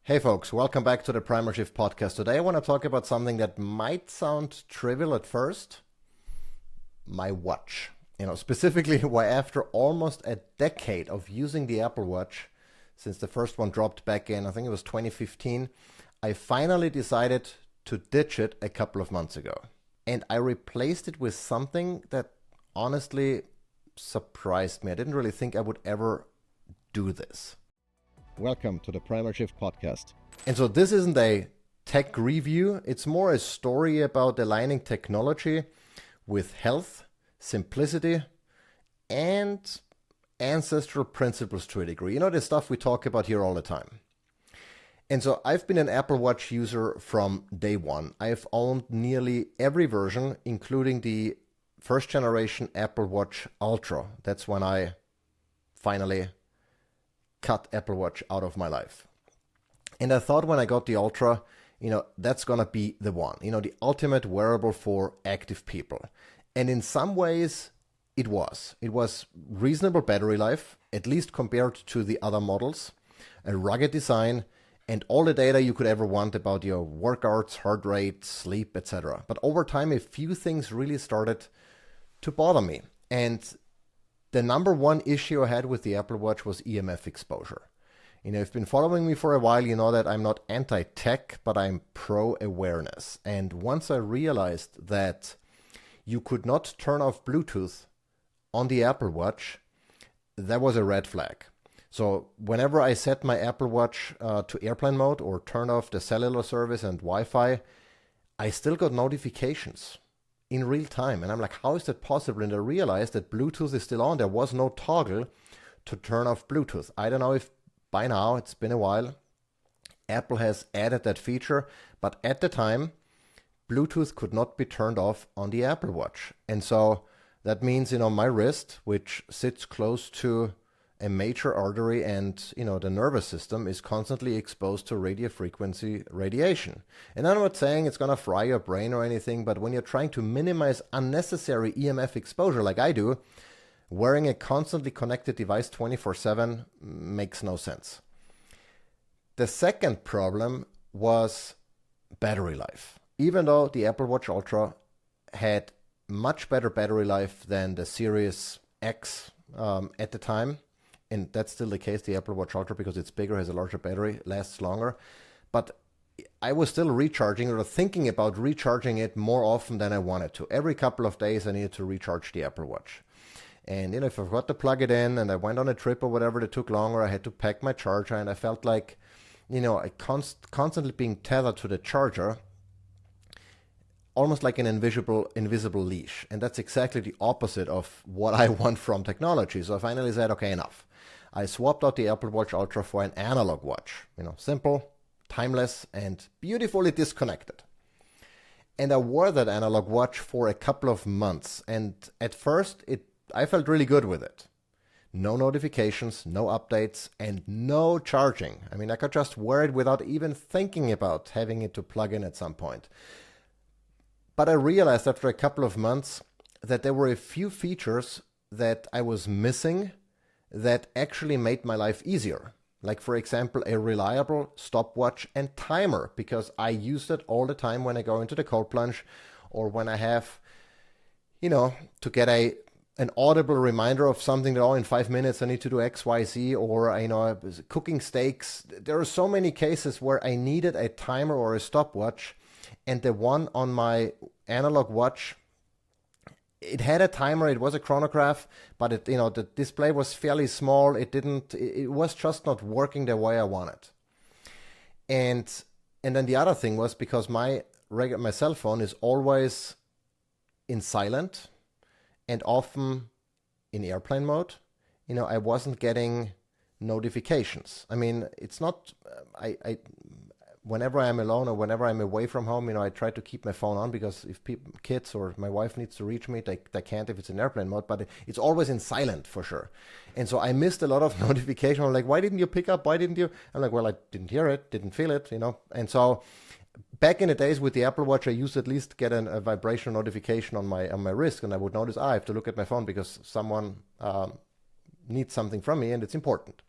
Hey folks, welcome back to the Primer Shift podcast. Today I want to talk about something that might sound trivial at first. My watch. Specifically why after almost a decade of using the Apple Watch, since the first one dropped back in, I think it was 2015, I finally decided to ditch it a couple of months ago. And I replaced it with something that honestly surprised me. I didn't really think I would ever do this. Welcome to the Primer Shift podcast. And so this isn't a tech review. It's more a story about aligning technology with health, simplicity, and ancestral principles to a degree. The stuff we talk about here all the time. And so I've been an Apple Watch user from day one. I've owned nearly every version, including the first generation Apple Watch Ultra. That's when I finally cut Apple Watch out of my life. And I thought when I got the Ultra, that's gonna be the one, the ultimate wearable for active people. And in some ways it was. It was reasonable battery life, at least compared to the other models, a rugged design, and all the data you could ever want about your workouts, heart rate, sleep, etc. But over time, a few things really started to bother me. And the number one issue I had with the Apple Watch was EMF exposure. If you've been following me for a while, you know that I'm not anti-tech, but I'm pro-awareness. And once I realized that you could not turn off Bluetooth on the Apple Watch, that was a red flag. So whenever I set my Apple Watch to airplane mode or turn off the cellular service and Wi-Fi, I still got notifications in real time. And I'm like, how is that possible? And I realized that Bluetooth is still on. There was no toggle to turn off Bluetooth. I don't know if by now, it's been a while, Apple has added that feature, but at the time, Bluetooth could not be turned off on the Apple Watch. And so that means, my wrist, which sits close to a major artery and, the nervous system is constantly exposed to radio frequency radiation. And I'm not saying it's going to fry your brain or anything, but when you're trying to minimize unnecessary EMF exposure like I do, wearing a constantly connected device 24/7 makes no sense. The second problem was battery life. Even though the Apple Watch Ultra had much better battery life than the Series X at the time, and that's still the case, the Apple Watch Ultra, because it's bigger, has a larger battery, lasts longer. But I was still recharging or thinking about recharging it more often than I wanted to. Every couple of days I needed to recharge the Apple Watch. And if I forgot to plug it in and I went on a trip or whatever that took longer, I had to pack my charger, and I felt like, I constantly being tethered to the charger, almost like an invisible leash. And that's exactly the opposite of what I want from technology. So I finally said, okay, enough. I swapped out the Apple Watch Ultra for an analog watch. Simple, timeless, and beautifully disconnected. And I wore that analog watch for a couple of months. And at first, I felt really good with it. No notifications, no updates, and no charging. I could just wear it without even thinking about having it to plug in at some point. But I realized after a couple of months that there were a few features that I was missing that actually made my life easier. Like, for example, a reliable stopwatch and timer, because I use it all the time when I go into the cold plunge or when I have, to get an audible reminder of something that, in 5 minutes I need to do X, Y, Z, or, cooking steaks. There are so many cases where I needed a timer or a stopwatch, and the one on my analog watch, it had a timer, it was a chronograph, but the display was fairly small. It was just not working the way I wanted. And then the other thing was, because my cell phone is always in silent and often in airplane mode, I wasn't getting notifications. It's not, whenever I'm alone or whenever I'm away from home, I try to keep my phone on, because if kids or my wife needs to reach me, they can't if it's in airplane mode, but it's always in silent for sure. And so I missed a lot of notifications. I'm like, why didn't you pick up? Why didn't you? I'm like, well, I didn't hear it, didn't feel it, And so back in the days with the Apple Watch, I used to at least get a vibration notification on my wrist, and I would notice, I have to look at my phone because someone needs something from me and it's important.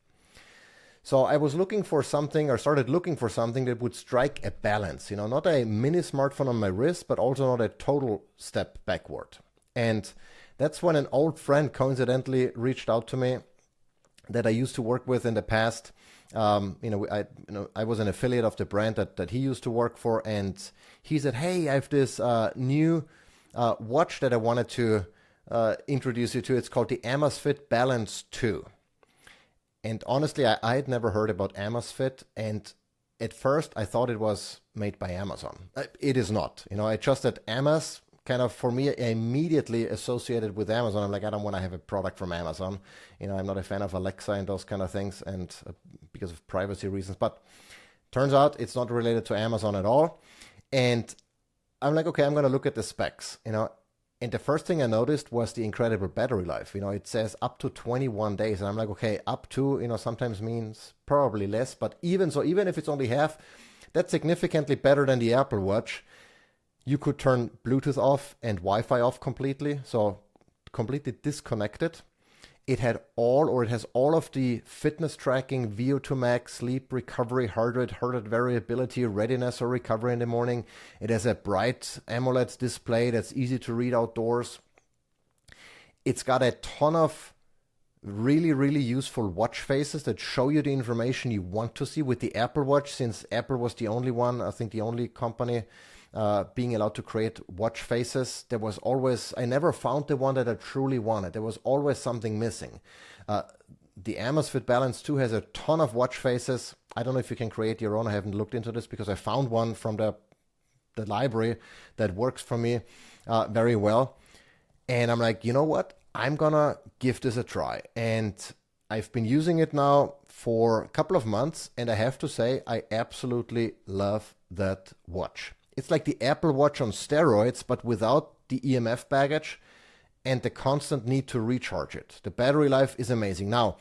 So I was looking for something, or started looking for something that would strike a balance, not a mini smartphone on my wrist, but also not a total step backward. And that's when an old friend coincidentally reached out to me that I used to work with in the past. I was an affiliate of the brand that he used to work for, and he said, "Hey, I have this new watch that I wanted to introduce you to. It's called the Amazfit Balance 2." And honestly, I had never heard about Amazfit, and at first I thought it was made by Amazon. It is not. I just at Amaz, kind of for me, I immediately associated with Amazon. I'm like, I don't want to have a product from Amazon. I'm not a fan of Alexa and those kind of things, and because of privacy reasons. But turns out it's not related to Amazon at all. And I'm like, okay, I'm going to look at the specs, And the first thing I noticed was the incredible battery life. It says up to 21 days. And I'm like, okay, up to, sometimes means probably less. But even so, even if it's only half, that's significantly better than the Apple Watch. You could turn Bluetooth off and Wi-Fi off completely. So completely disconnected. It has all of the fitness tracking, VO2 max, sleep recovery, heart rate variability, readiness or recovery in the morning. It has a bright AMOLED display that's easy to read outdoors. It's got a ton of really, really useful watch faces that show you the information you want to see. With the Apple Watch, since Apple was the only one, I think the only company being allowed to create watch faces, I never found the one that I truly wanted. There was always something missing. The Amazfit Balance 2 has a ton of watch faces. I don't know if you can create your own. I haven't looked into this because I found one from the library that works for me very well. And I'm like, you know what? I'm gonna give this a try. And I've been using it now for a couple of months, and I have to say I absolutely love that watch. It's like the Apple Watch on steroids, but without the EMF baggage and the constant need to recharge it. The battery life is amazing. Now,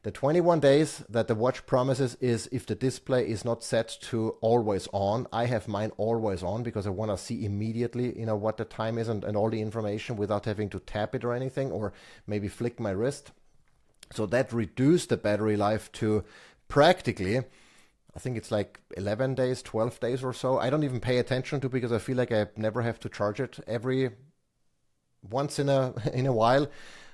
the 21 days that the watch promises is if the display is not set to always on. I have mine always on because I want to see immediately, what the time is and all the information without having to tap it or anything, or maybe flick my wrist. So that reduced the battery life to practically, I think it's like 11 days, 12 days or so. I don't even pay attention to because I feel like I never have to charge it. Every once in a while,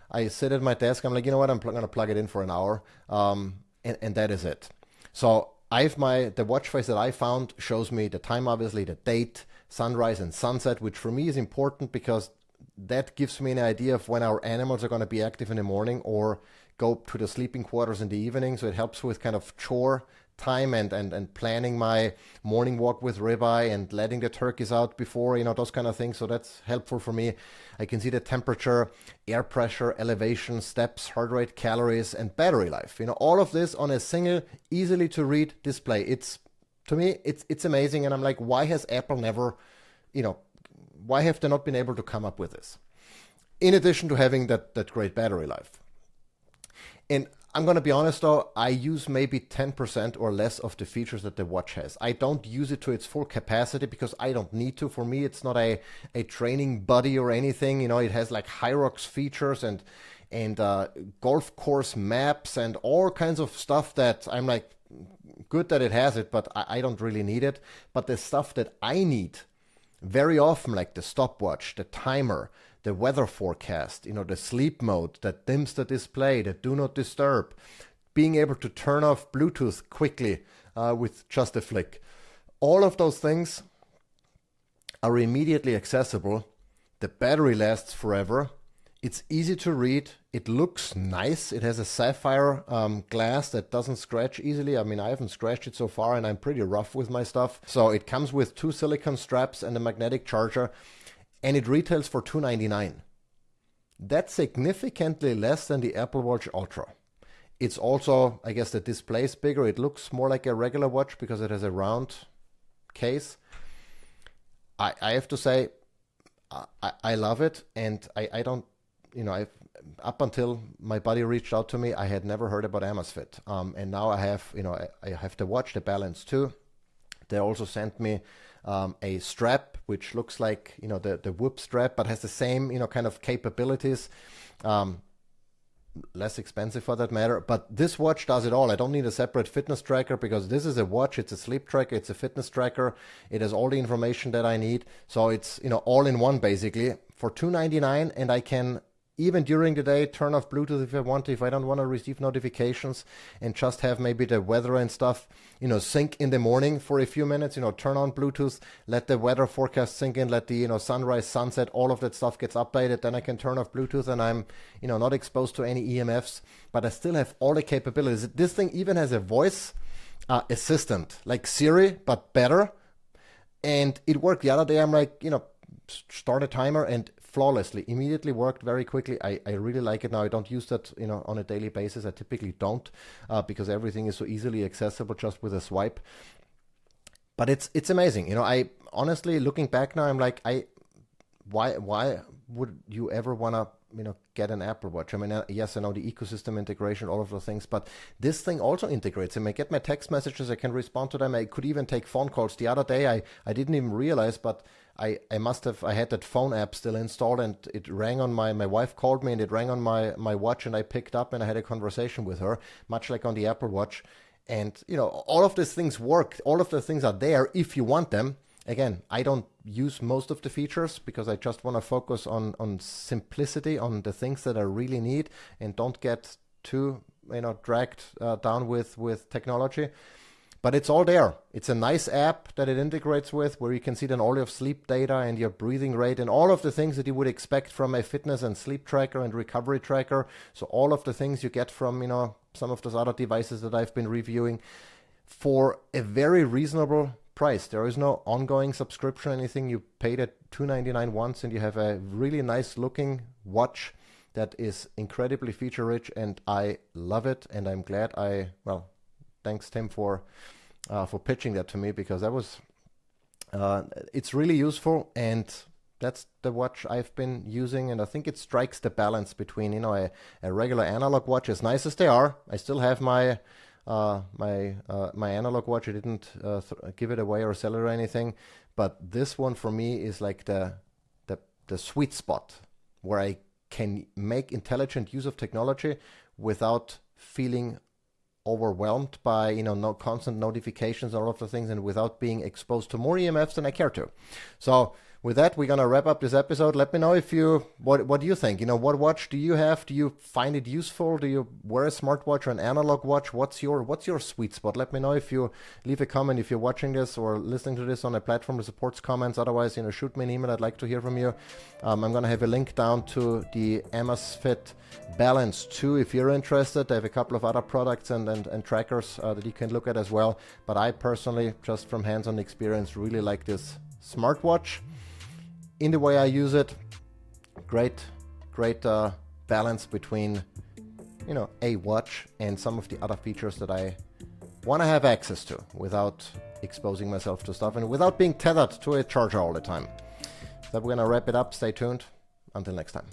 I sit at my desk. I'm like, you know what? I'm going to plug it in for an hour, and that is it. So the watch face that I found shows me the time, obviously, the date, sunrise and sunset, which for me is important because that gives me an idea of when our animals are going to be active in the morning or go to the sleeping quarters in the evening. So it helps with kind of chore time and planning my morning walk with ribeye and letting the turkeys out before, those kind of things. So that's helpful for me. I can see the temperature, air pressure, elevation, steps, heart rate, calories, and battery life. All of this on a single, easily to read display. To me, it's amazing. And I'm like, why has Apple never, why have they not been able to come up with this? In addition to having that great battery life. And I'm going to be honest though, I use maybe 10% or less of the features that the watch has. I don't use it to its full capacity because I don't need to. For me, it's not a training buddy or anything. It has like Hyrox features and golf course maps and all kinds of stuff that I'm like, good that it has it, but I don't really need it. But the stuff that I need very often, like the stopwatch, the timer, the weather forecast, the sleep mode that dims the display, the do not disturb, being able to turn off Bluetooth quickly with just a flick. All of those things are immediately accessible. The battery lasts forever. It's easy to read. It looks nice. It has a sapphire glass that doesn't scratch easily. I mean, I haven't scratched it so far and I'm pretty rough with my stuff. So it comes with 2 silicone straps and a magnetic charger. And it retails for $299. That's significantly less than the Apple Watch Ultra. It's also, I guess the display is bigger. It looks more like a regular watch because it has a round case. I have to say, I love it. And I don't, up until my buddy reached out to me, I had never heard about Amazfit. And now I have, I have the watch, the Balance 2. They also sent me a strap, which looks like, the Whoop strap, but has the same, kind of capabilities. less expensive for that matter. But this watch does it all. I don't need a separate fitness tracker because this is a watch. It's a sleep tracker. It's a fitness tracker. It has all the information that I need. So it's, you know, all in one basically for $299, and I can even during the day turn off Bluetooth if I want to, if I don't want to receive notifications, and just have maybe the weather and stuff, you know, sync in the morning for a few minutes, you know, turn on Bluetooth, let the weather forecast sync in, let the, you know, sunrise, sunset, all of that stuff gets updated. Then I can turn off Bluetooth and I'm, you know, not exposed to any EMFs, but I still have all the capabilities. This thing even has a voice assistant like Siri, but better. And it worked. The other day I'm like, you know, start a timer, and flawlessly, immediately worked very quickly. I really like it now. I don't use that, you know, on a daily basis. I typically don't because everything is so easily accessible just with a swipe. But it's amazing. You know, I honestly, looking back now, I'm like, why would you ever want to, you know, get an Apple Watch? I mean, yes, I know the ecosystem integration, all of those things, but this thing also integrates. I may get my text messages, I can respond to them. I could even take phone calls. The other day, I didn't even realize, but I had that phone app still installed, and it rang on my wife called me, and it rang on my watch, and I picked up and I had a conversation with her, much like on the Apple Watch. And, you know, all of these things work. All of the things are there if you want them. Again, I don't use most of the features because I just want to focus on simplicity, on the things that I really need, and don't get too, you know, dragged down with technology. But it's all there. It's a nice app that it integrates with, where you can see then all your sleep data and your breathing rate and all of the things that you would expect from a fitness and sleep tracker and recovery tracker. So all of the things you get from, you know, some of those other devices that I've been reviewing for a very reasonable price. There is no ongoing subscription or anything. You paid at $299 once, and you have a really nice looking watch that is incredibly feature rich, and I love it. And I'm glad thanks Tim for pitching that to me, because that was it's really useful, and that's the watch I've been using. And I think it strikes the balance between, you know, a regular analog watch, as nice as they are. I still have my my analog watch. I didn't give it away or sell it or anything, but this one for me is like the sweet spot where I can make intelligent use of technology without feeling overwhelmed by, you know, no constant notifications, all of the things, and without being exposed to more EMFs than I care to. So with that, we're gonna wrap up this episode. Let me know if what do you think? You know, what watch do you have? Do you find it useful? Do you wear a smartwatch or an analog watch? What's your sweet spot? Let me know. If you leave a comment, if you're watching this or listening to this on a platform that supports comments. Otherwise, you know, shoot me an email. I'd like to hear from you. I'm gonna have a link down to the Amazfit Balance 2 if you're interested. I have a couple of other products and trackers that you can look at as well. But I personally, just from hands-on experience, really like this smartwatch. In the way I use it, great balance between, you know, a watch and some of the other features that I want to have access to without exposing myself to stuff and without being tethered to a charger all the time. So we're gonna wrap it up. Stay tuned. Until next time.